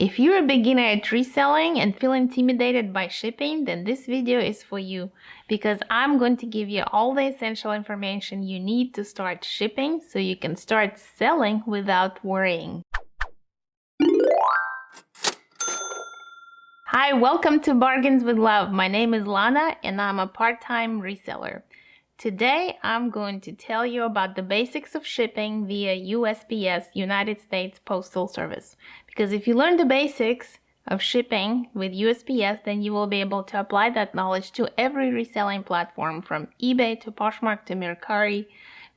If you're a beginner at reselling and feel intimidated by shipping, then this video is for you, because I'm going to give you all the essential information you need to start shipping so you can start selling without worrying. Hi, welcome to Bargains with Love. My name is Lana and I'm a part-time reseller. Today, I'm going to tell you about the basics of shipping via USPS, United States Postal Service. Because if you learn the basics of shipping with USPS, then you will be able to apply that knowledge to every reselling platform, from eBay to Poshmark to Mercari.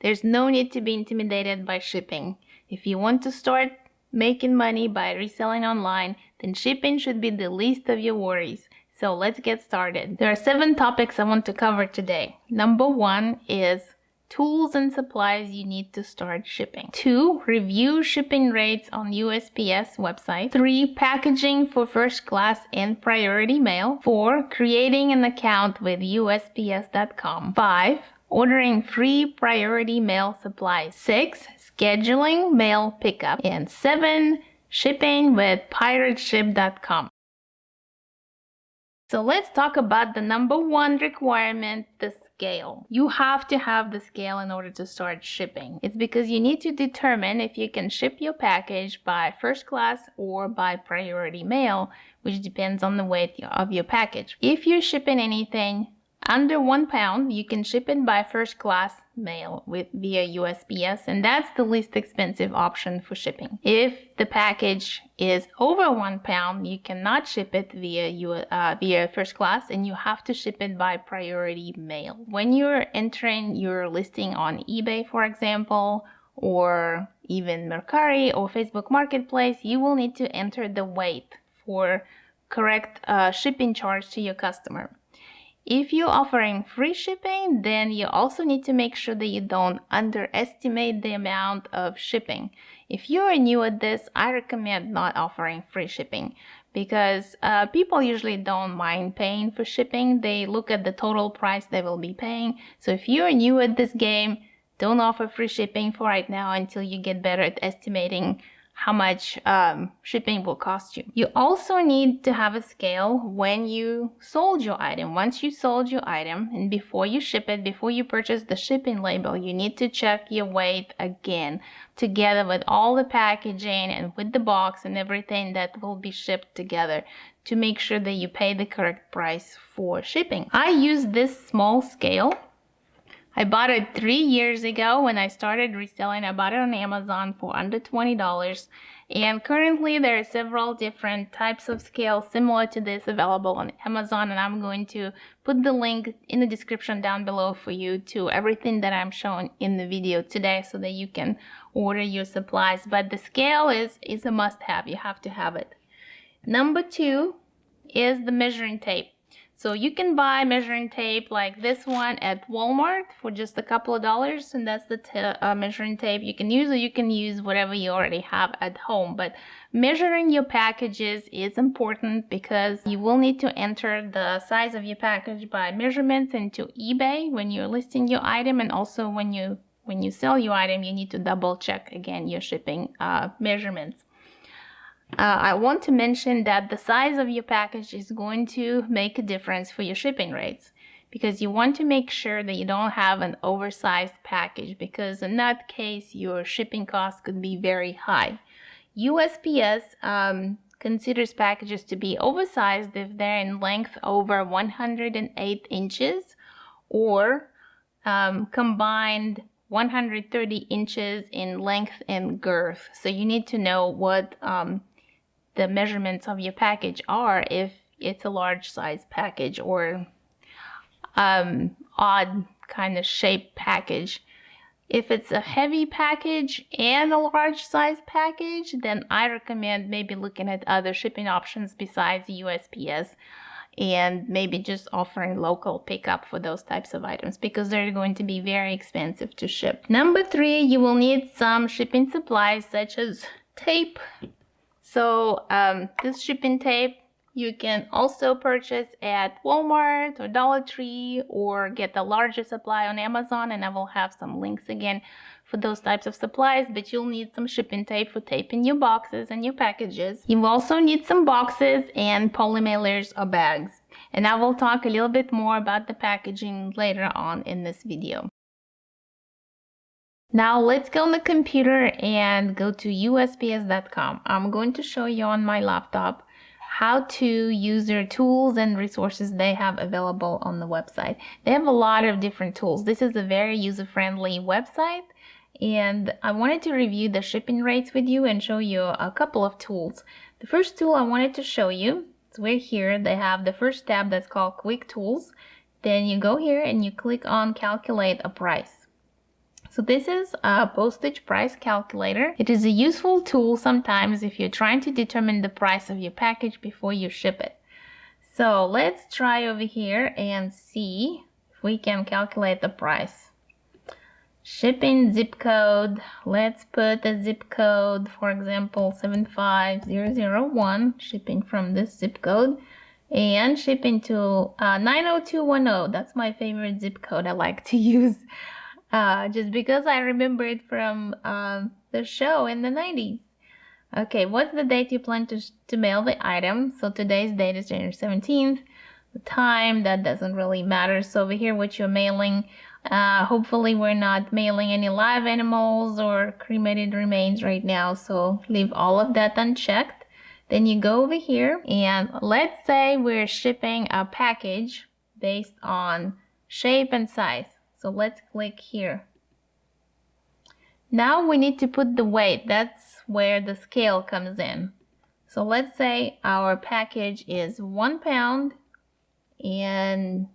There's no need to be intimidated by shipping. If you want to start making money by reselling online, then shipping should be the least of your worries. So let's get started. There are 7 topics I want to cover today. Number 1 is tools and supplies you need to start shipping. 2, review shipping rates on USPS website. 3, packaging for first class and priority mail. 4, creating an account with USPS.com. 5, ordering free priority mail supplies. 6, scheduling mail pickup. And 7, shipping with PirateShip.com. So let's talk about the number 1 requirement, the scale. You have to have the scale in order to start shipping. It's because you need to determine if you can ship your package by first class or by priority mail, which depends on the weight of your package. If you're shipping anything under 1 pound, you can ship it by first class mail via USPS, and that's the least expensive option for shipping. If the package is over 1 pound, you cannot ship it via first class, and you have to ship it by priority mail. When you're entering your listing on eBay, for example, or even Mercari or Facebook Marketplace, you will need to enter the weight for correct shipping charge to your customer. If you're offering free shipping, then you also need to make sure that you don't underestimate the amount of shipping. If you are new at this, I recommend not offering free shipping, because people usually don't mind paying for shipping. They look at the total price they will be paying. So if you're new at this game, don't offer free shipping for right now until you get better at estimating how much shipping will cost you. You also need to have a scale when you sold your item. Once you sold your item, and before you ship it, before you purchase the shipping label, you need to check your weight again, together with all the packaging and with the box and everything that will be shipped together, to make sure that you pay the correct price for shipping. I use this small scale. I bought it 3 years ago when I started reselling. I bought it on Amazon for under $20. And currently there are several different types of scales similar to this available on Amazon. And I'm going to put the link in the description down below for you to everything that I'm showing in the video today, so that you can order your supplies. But the scale is a must-have. You have to have it. Number 2 is the measuring tape. So you can buy measuring tape like this one at Walmart for just a couple of dollars, and that's the measuring tape you can use, or you can use whatever you already have at home. But measuring your packages is important, because you will need to enter the size of your package by measurements into eBay when you're listing your item, and also when you sell your item, you need to double check again your shipping measurements. I want to mention that the size of your package is going to make a difference for your shipping rates, because you want to make sure that you don't have an oversized package, because in that case your shipping costs could be very high. USPS considers packages to be oversized if they're in length over 108 inches or combined 130 inches in length and girth. So you need to know what the measurements of your package are if it's a large size package or odd kind of shape package. If it's a heavy package and a large size package, then I recommend maybe looking at other shipping options besides USPS, and maybe just offering local pickup for those types of items, because they're going to be very expensive to ship. Number 3, you will need some shipping supplies such as tape. So this shipping tape You can also purchase at Walmart or Dollar Tree or get the larger supply on Amazon, and I will have some links again for those types of supplies, but you'll need some shipping tape for taping your boxes and your packages. You will also need some boxes and polymailers or bags, and I will talk a little bit more about the packaging later on in this video. Now let's go on the computer and go to USPS.com. I'm going to show you on my laptop how to use their tools and resources they have available on the website. They have a lot of different tools. This is a very user-friendly website, and I wanted to review the shipping rates with you and show you a couple of tools. The first tool I wanted to show you is right here. They have the first tab that's called Quick Tools. Then you go here and you click on Calculate a Price. So this is a postage price calculator. It is a useful tool sometimes if you're trying to determine the price of your package before you ship it. So let's try over here and see if we can calculate the price. Shipping zip code. Let's put the zip code, for example, 75001, shipping from this zip code. And shipping to 90210. That's my favorite zip code I like to use. Just because I remember it from the show in the 90s. Okay, what's the date you plan to mail the item? So today's date is January 17th. The time, that doesn't really matter. So over here, what you're mailing, hopefully we're not mailing any live animals or cremated remains right now. So leave all of that unchecked. Then you go over here and let's say we're shipping a package based on shape and size. So let's click here. Now we need to put the weight. That's where the scale comes in. So let's say our package is 1 pound and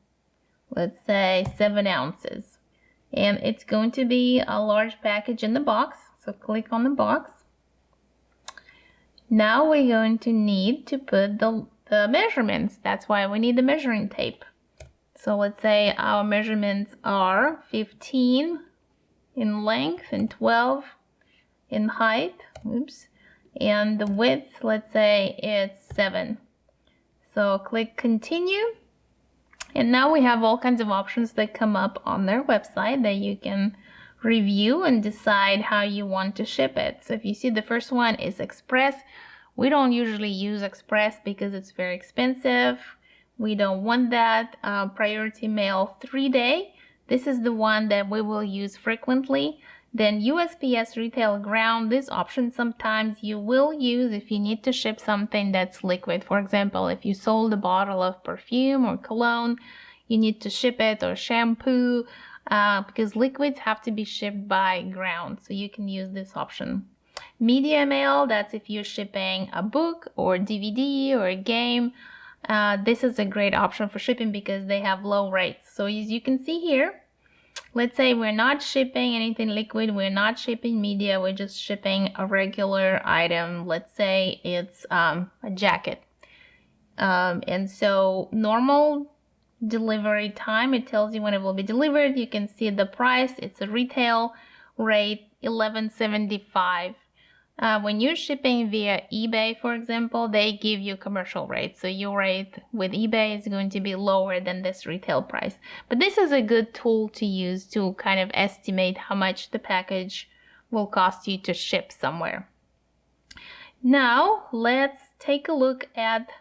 let's say 7 ounces. And it's going to be a large package in the box. So click on the box. Now we're going to need to put the measurements. That's why we need the measuring tape. So let's say our measurements are 15 in length and 12 in height. Oops. And the width, let's say it's 7. So click continue. And now we have all kinds of options that come up on their website that you can review and decide how you want to ship it. So if you see the first one is Express. We don't usually use Express because it's very expensive. We don't want that. Priority Mail 3-day. This is the one that we will use frequently. Then USPS Retail Ground. This option sometimes you will use if you need to ship something that's liquid. For example, if you sold a bottle of perfume or cologne, you need to ship it, or shampoo, because liquids have to be shipped by ground. So you can use this option. Media Mail, that's if you're shipping a book or DVD or a game. This is a great option for shipping because they have low rates. So as you can see here, let's say we're not shipping anything liquid, we're not shipping media, we're just shipping a regular item. Let's say it's a jacket. And so normal delivery time, it tells you when it will be delivered. You can see the price. It's a retail rate, $11.75. When you're shipping via eBay, for example, they give you commercial rates. So your rate with eBay is going to be lower than this retail price. But this is a good tool to use to kind of estimate how much the package will cost you to ship somewhere. Now, let's take a look at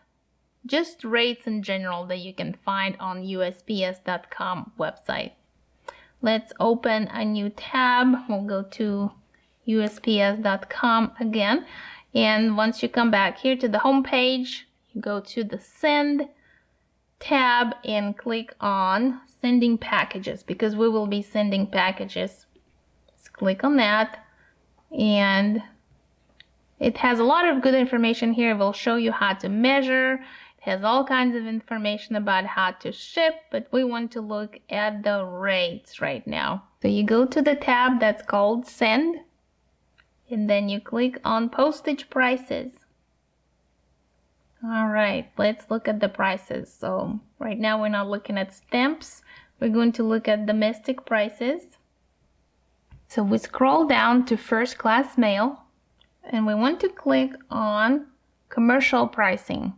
just rates in general that you can find on USPS.com website. Let's open a new tab. We'll go to USPS.com again, and once you come back here to the home page, you go to the Send tab and click on Sending Packages, because we will be sending packages. Just click on that, and it has a lot of good information here. It will show you how to measure. It has all kinds of information about how to ship, but we want to look at the rates right now. So you go to the tab that's called Send, and then you click on postage prices. All right, let's look at the prices. So right now we're not looking at stamps. We're going to look at domestic prices. So we scroll down to first class mail, and we want to click on commercial pricing.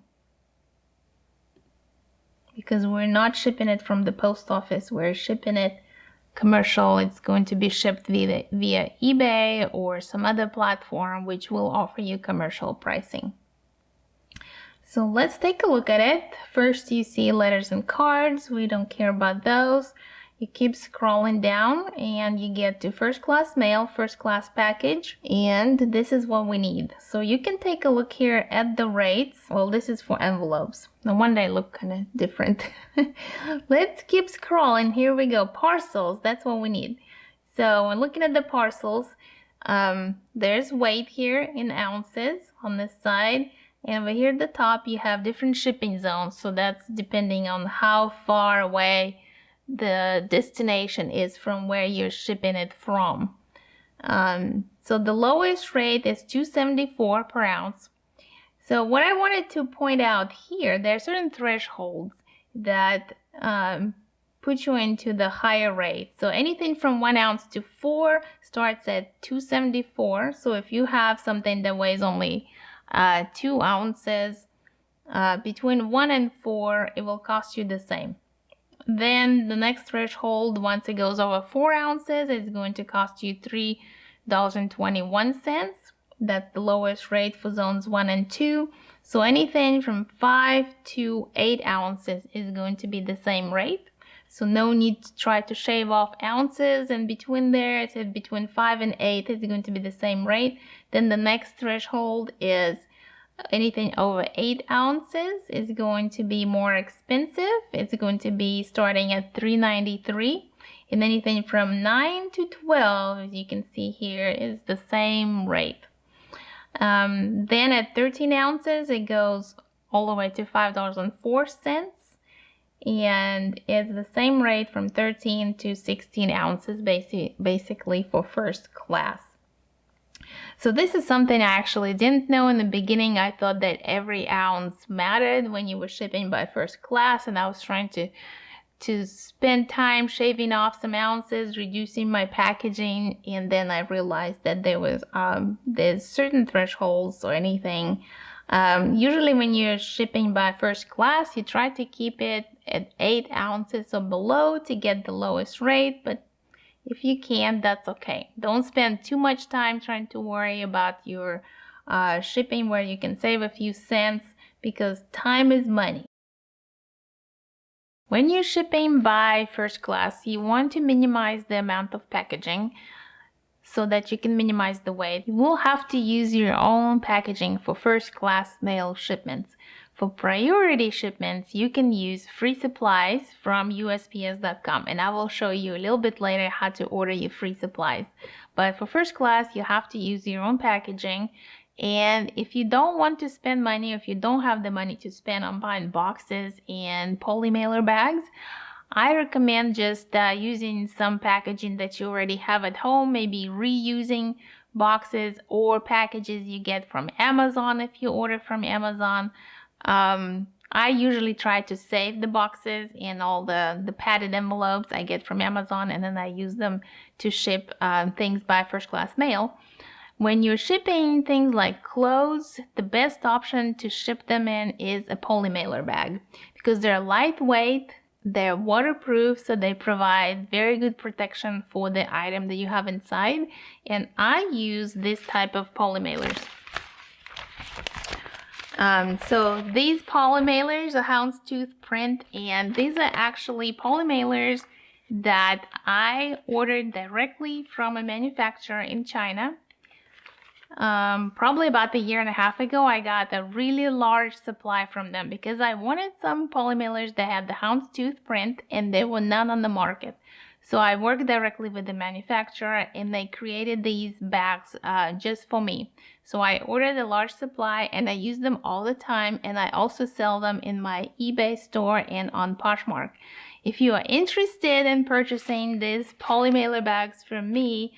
because we're not shipping it from the post office. We're shipping it commercial. It's going to be shipped via eBay or some other platform which will offer you commercial pricing. So let's take a look at it. First, you see letters and cards. We don't care about those. You keep scrolling down and you get to first class mail, first class package, and this is what we need. So you can take a look here at the rates. Well, this is for envelopes. No wonder they look kind of different. Let's keep scrolling. Here we go. Parcels, that's what we need. So when looking at the parcels, there's weight here in ounces on this side. And over here at the top, you have different shipping zones. So that's depending on how far away the destination is from where you're shipping it from. So the lowest rate is $2.74 per ounce. So what I wanted to point out here, there are certain thresholds that put you into the higher rate. So anything from 1 ounce to 4 starts at $2.74. So if you have something that weighs only 2 ounces, between 1 and 4, it will cost you the same. Then the next threshold, once it goes over 4 ounces, it's going to cost you $3.21. That's the lowest rate for zones 1 and 2. So anything from 5 to 8 ounces is going to be the same rate. So no need to try to shave off ounces, and between there, it's between 5 and 8 is going to be the same rate. Then the next threshold is anything over 8 ounces is going to be more expensive. It's going to be starting at $3.93. And anything from 9 to 12, as you can see here, is the same rate. Then at 13 ounces, it goes all the way to $5.04. And it's the same rate from 13 to 16 ounces, basically for first class. So this is something I actually didn't know in the beginning. I thought that every ounce mattered when you were shipping by first class, and I was trying to spend time shaving off some ounces, reducing my packaging, and then I realized that there's certain thresholds or anything. Usually when you're shipping by first class, you try to keep it at 8 ounces or below to get the lowest rate, but if you can't, that's okay. Don't spend too much time trying to worry about your shipping where you can save a few cents, because time is money. When you're shipping by first class, you want to minimize the amount of packaging so that you can minimize the weight. You will have to use your own packaging for first class mail shipments. For priority shipments, you can use free supplies from USPS.com, and I will show you a little bit later how to order your free supplies. But for first class, you have to use your own packaging. And if you don't want to spend money, or if you don't have the money to spend on buying boxes and poly mailer bags, I recommend just using some packaging that you already have at home, maybe reusing boxes or packages you get from Amazon if you order from Amazon. I usually try to save the boxes and all the padded envelopes I get from Amazon, and then I use them to ship things by first class mail. When you're shipping things like clothes, the best option to ship them in is a poly mailer bag, because they're lightweight, they're waterproof, so they provide very good protection for the item that you have inside. And I use this type of poly mailers. So these poly mailers are houndstooth print, and these are actually poly mailers that I ordered directly from a manufacturer in China. Probably about a year and a half ago, I got a really large supply from them because I wanted some poly mailers that had the houndstooth print, and there were none on the market. So I worked directly with the manufacturer, and they created these bags just for me. So I ordered a large supply, and I use them all the time, and I also sell them in my eBay store and on Poshmark. If you are interested in purchasing these poly mailer bags from me,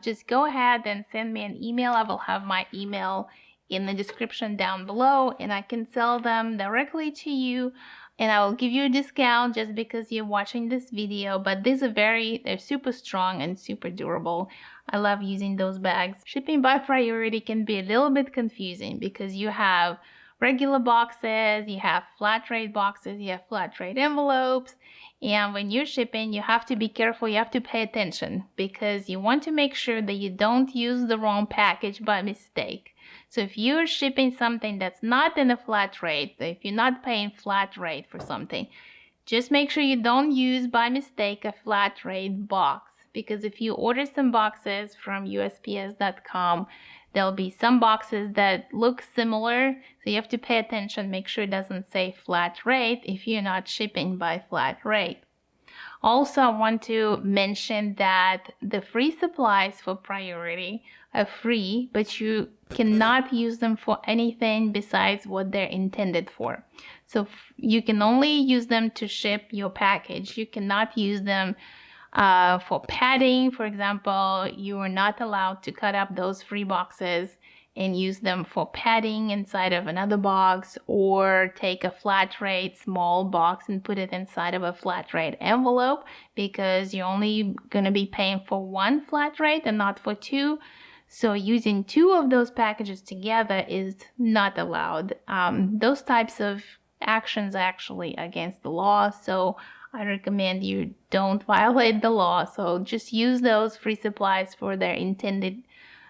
just go ahead and send me an email. I will have my email in the description down below, and I can sell them directly to you, and I will give you a discount just because you're watching this video. But these are they're super strong and super durable. I love using those bags. Shipping by priority can be a little bit confusing because you have regular boxes, you have flat rate boxes, you have flat rate envelopes. And when you're shipping, you have to be careful, you have to pay attention, because you want to make sure that you don't use the wrong package by mistake. So if you're shipping something that's not in a flat rate, if you're not paying flat rate for something, just make sure you don't use by mistake a flat rate box, because if you order some boxes from USPS.com, there'll be some boxes that look similar, so you have to pay attention, make sure it doesn't say flat rate if you're not shipping by flat rate. Also, I want to mention that the free supplies for Priority are free, but you cannot use them for anything besides what they're intended for. So you can only use them to ship your package. You cannot use them for padding. For example, you are not allowed to cut up those free boxes and use them for padding inside of another box, or take a flat rate small box and put it inside of a flat rate envelope, because you're only going to be paying for one flat rate and not for two. So using two of those packages together is not allowed. Those types of actions are actually against the law, so I recommend you don't violate the law. So just use those free supplies for their intended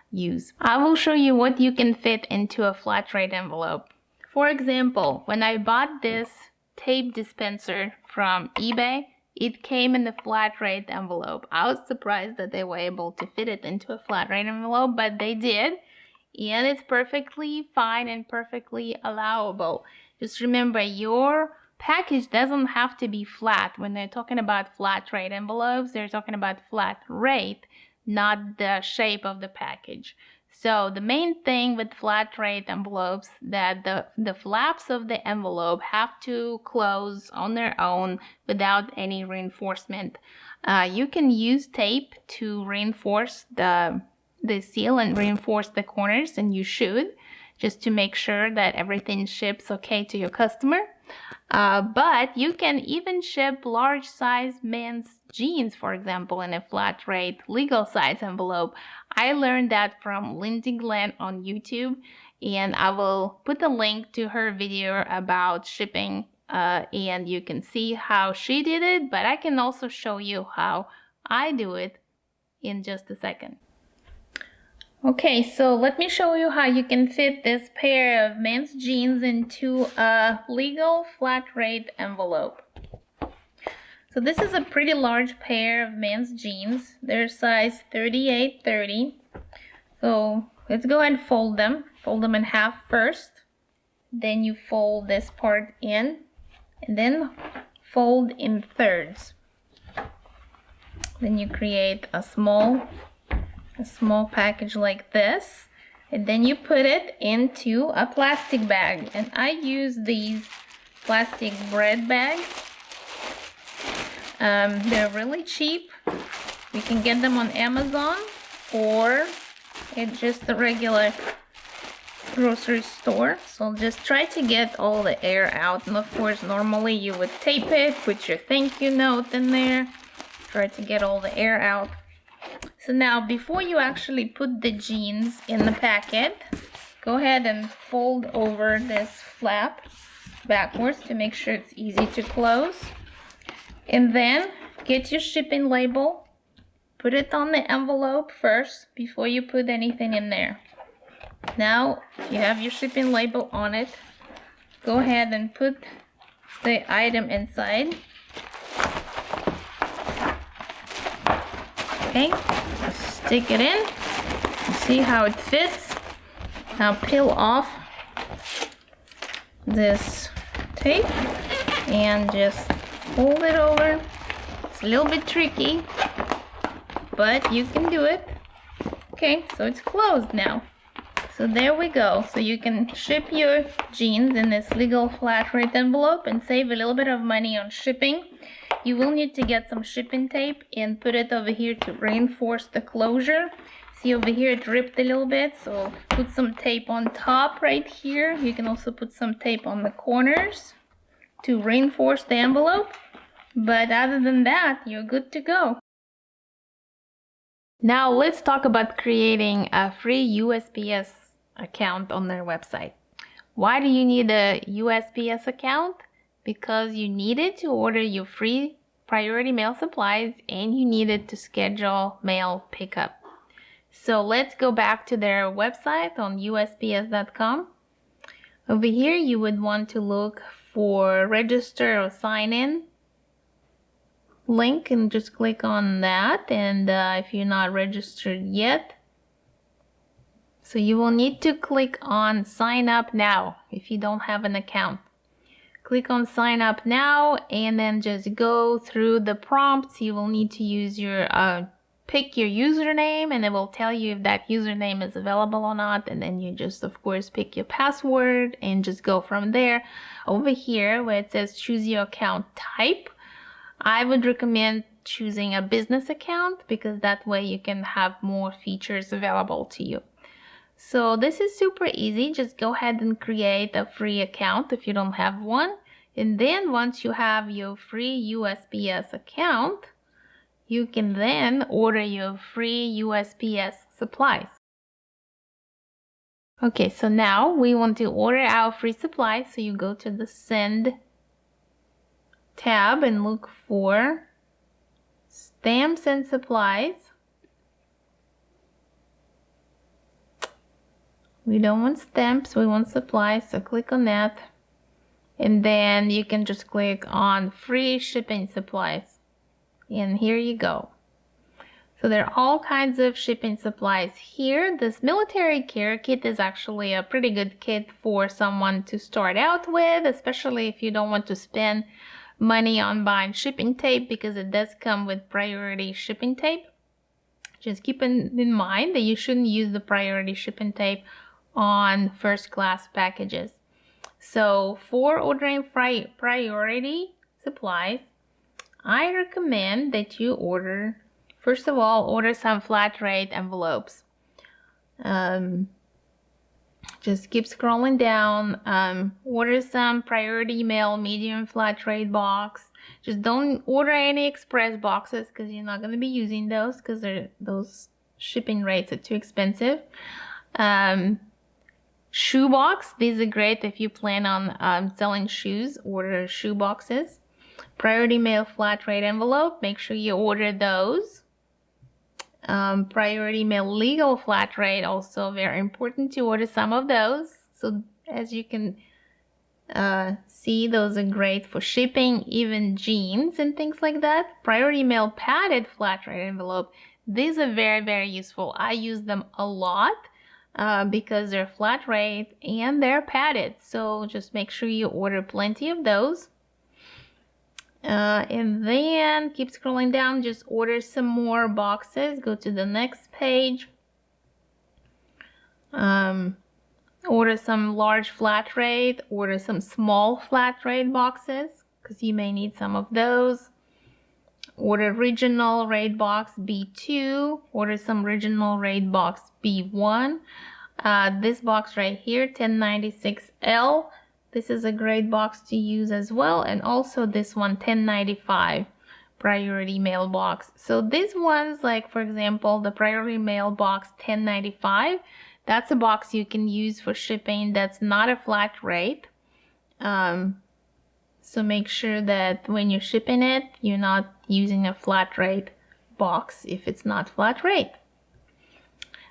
use. I will show you what you can fit into a flat rate envelope. For example, when I bought this tape dispenser from eBay, it came in the flat rate envelope. I was surprised that they were able to fit it into a flat rate envelope, but they did, and it's perfectly fine and perfectly allowable. Just remember, your package doesn't have to be flat. When they're talking about flat rate envelopes, they're talking about flat rate, not the shape of the package. So the main thing with flat rate envelopes, that the flaps of the envelope have to close on their own without any reinforcement. You can use tape to reinforce the seal and reinforce the corners, and you should, just to make sure that everything ships okay to your customer. But you can even ship large size men's jeans, for example, in a flat rate legal size envelope. I learned that from Lindsay Glenn on YouTube, and I will put a link to her video about shipping, and you can see how she did it, but I can also show you how I do it in just a second. Okay, so let me show you how you can fit this pair of men's jeans into a legal flat rate envelope. So this is a pretty large pair of men's jeans. They're size 38-30. So let's go ahead and fold them. Fold them in half first. Then you fold this part in, and then fold in thirds. Then you create a small package like this, and then you put it into a plastic bag. And I use these plastic bread bags. They're really cheap. You can get them on Amazon or at just the regular grocery store. So just try to get all the air out, and of course normally you would tape it, put your thank you note in there, try to get all the air out. So now, before you actually put the jeans in the packet, go ahead and fold over this flap backwards to make sure it's easy to close. And then get your shipping label, put it on the envelope first before you put anything in there. Now you have your shipping label on it. Go ahead and put the item inside. Okay, stick it in. See how it fits. Now peel off this tape and just fold it over. It's a little bit tricky, but you can do it. Okay, so it's closed now. So there we go. So you can ship your jeans in this legal flat rate envelope and save a little bit of money on shipping. You will need to get some shipping tape and put it over here to reinforce the closure. See over here it ripped a little bit, so put some tape on top right here. You can also put some tape on the corners to reinforce the envelope. But other than that, you're good to go. Now let's talk about creating a free USPS account on their website. Why do you need a USPS account? Because you need it to order your free priority mail supplies and you need it to schedule mail pickup. So let's go back to their website on USPS.com. Over here, you would want to look for register or sign in link and just click on that. And if you're not registered yet, so you will need to click on sign up now if you don't have an account. Click on sign up now and then just go through the prompts. You will need to use your pick your username and it will tell you if that username is available or not, and then you just of course pick your password and just go from there. Over here where it says choose your account type, I would recommend choosing a business account because that way you can have more features available to you. So this is super easy. Just go ahead and create a free account if you don't have one. And then once you have your free USPS account, you can then order your free USPS supplies. Okay, so now we want to order our free supplies. So you go to the Send tab and look for Stamps and Supplies. We don't want stamps, we want supplies, so click on that. And then you can just click on free shipping supplies. And here you go. So there are all kinds of shipping supplies here. This military care kit is actually a pretty good kit for someone to start out with, especially if you don't want to spend money on buying shipping tape, because it does come with priority shipping tape. Just keep in mind that you shouldn't use the priority shipping tape on first class packages. So for ordering priority supplies, I recommend that you order, first of all, order some flat rate envelopes. Just keep scrolling down. Order some priority mail medium flat rate box. Just don't order any express boxes because you're not going to be using those because those shipping rates are too expensive. Shoe box, these are great if you plan on selling shoes. Order shoe boxes. Priority mail flat rate envelope, make sure you order those. Priority mail legal flat rate, also very important to order some of those. So as you can see, those are great for shipping, even jeans and things like that. Priority mail padded flat rate envelope, these are very, very useful. I use them a lot. Because they're flat rate and they're padded, so just make sure you order plenty of those. And then keep scrolling down, just order some more boxes. Go to the next page. Order some large flat rate, order some small flat rate boxes because you may need some of those. Order regional rate box B2, order some regional rate box B1. This box right here, 1096L, this is a great box to use as well. And also this one, 1095 priority mail box. So these ones, like for example, the priority mail box 1095, that's a box you can use for shipping that's not a flat rate. So make sure that when you're shipping it, you're not using a flat rate box if it's not flat rate.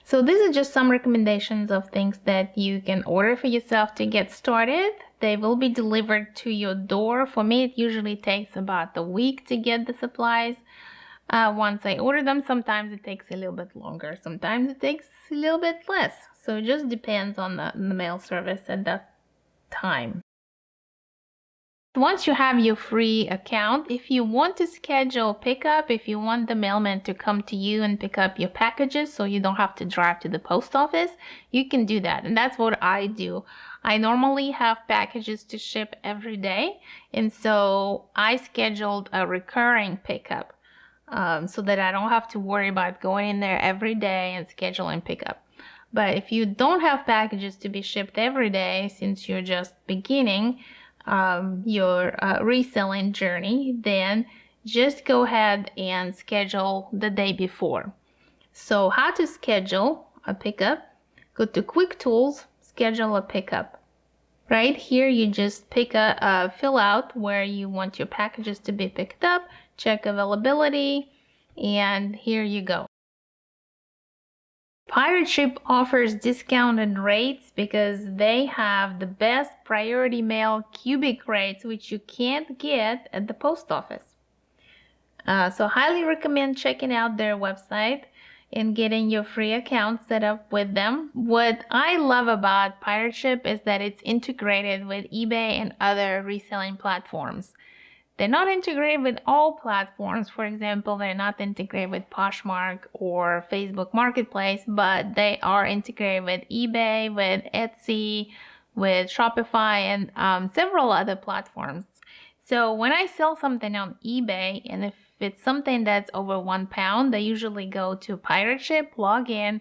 So these are just some recommendations of things that you can order for yourself to get started. They will be delivered to your door. For me, it usually takes about a week to get the supplies. Once I order them, sometimes it takes a little bit longer. Sometimes it takes a little bit less. So it just depends on the mail service at that time. Once you have your free account, if you want to schedule pickup, if you want the mailman to come to you and pick up your packages so you don't have to drive to the post office, you can do that. And that's what I do. I normally have packages to ship every day, and so I scheduled a recurring pickup so that I don't have to worry about going in there every day and scheduling pickup. But if you don't have packages to be shipped every day, since you're just beginning your reselling journey, then just go ahead and schedule the day before. So how to schedule a pickup? Go to Quick Tools, schedule a pickup. Right here, you just fill out where you want your packages to be picked up, check availability, and here you go. PirateShip offers discounted rates because they have the best priority mail cubic rates, which you can't get at the post office. So highly recommend checking out their website and getting your free account set up with them. What I love about PirateShip is that it's integrated with eBay and other reselling platforms. They're not integrated with all platforms. For example, they're not integrated with Poshmark or Facebook Marketplace, but they are integrated with eBay, with Etsy, with Shopify, and several other platforms. So when I sell something on eBay, and if it's something that's over £1, I usually go to PirateShip, log in,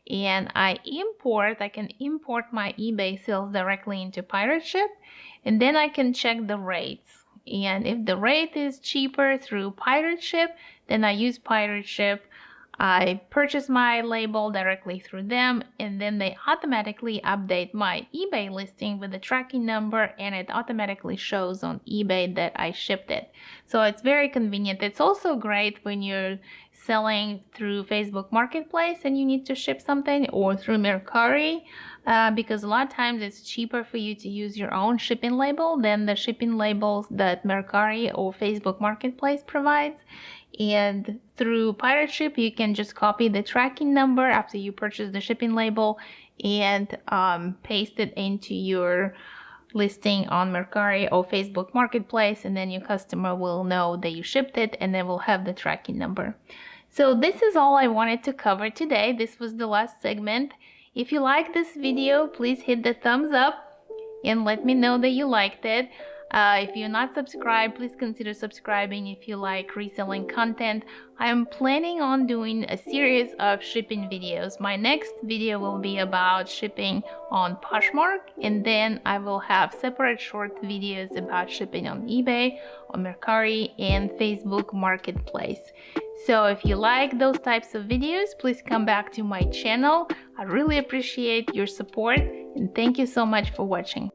and I can import my eBay sales directly into PirateShip, and then I can check the rates. And if the rate is cheaper through PirateShip, then I use PirateShip. I purchase my label directly through them, and then they automatically update my eBay listing with the tracking number, and it automatically shows on eBay that I shipped it. So it's very convenient. It's also great when you're selling through Facebook Marketplace and you need to ship something, or through Mercari, because a lot of times it's cheaper for you to use your own shipping label than the shipping labels that Mercari or Facebook Marketplace provides. And through PirateShip, you can just copy the tracking number after you purchase the shipping label and paste it into your listing on Mercari or Facebook Marketplace, and then your customer will know that you shipped it, and they will have the tracking number. So this is all I wanted to cover today. This was the last segment. If you like this video, please hit the thumbs up and let me know that you liked it. If you're not subscribed, please consider subscribing if you like reselling content. I'm planning on doing a series of shipping videos. My next video will be about shipping on Poshmark, and then I will have separate short videos about shipping on eBay, on Mercari, and Facebook Marketplace. So if you like those types of videos, please come back to my channel. I really appreciate your support, and thank you so much for watching.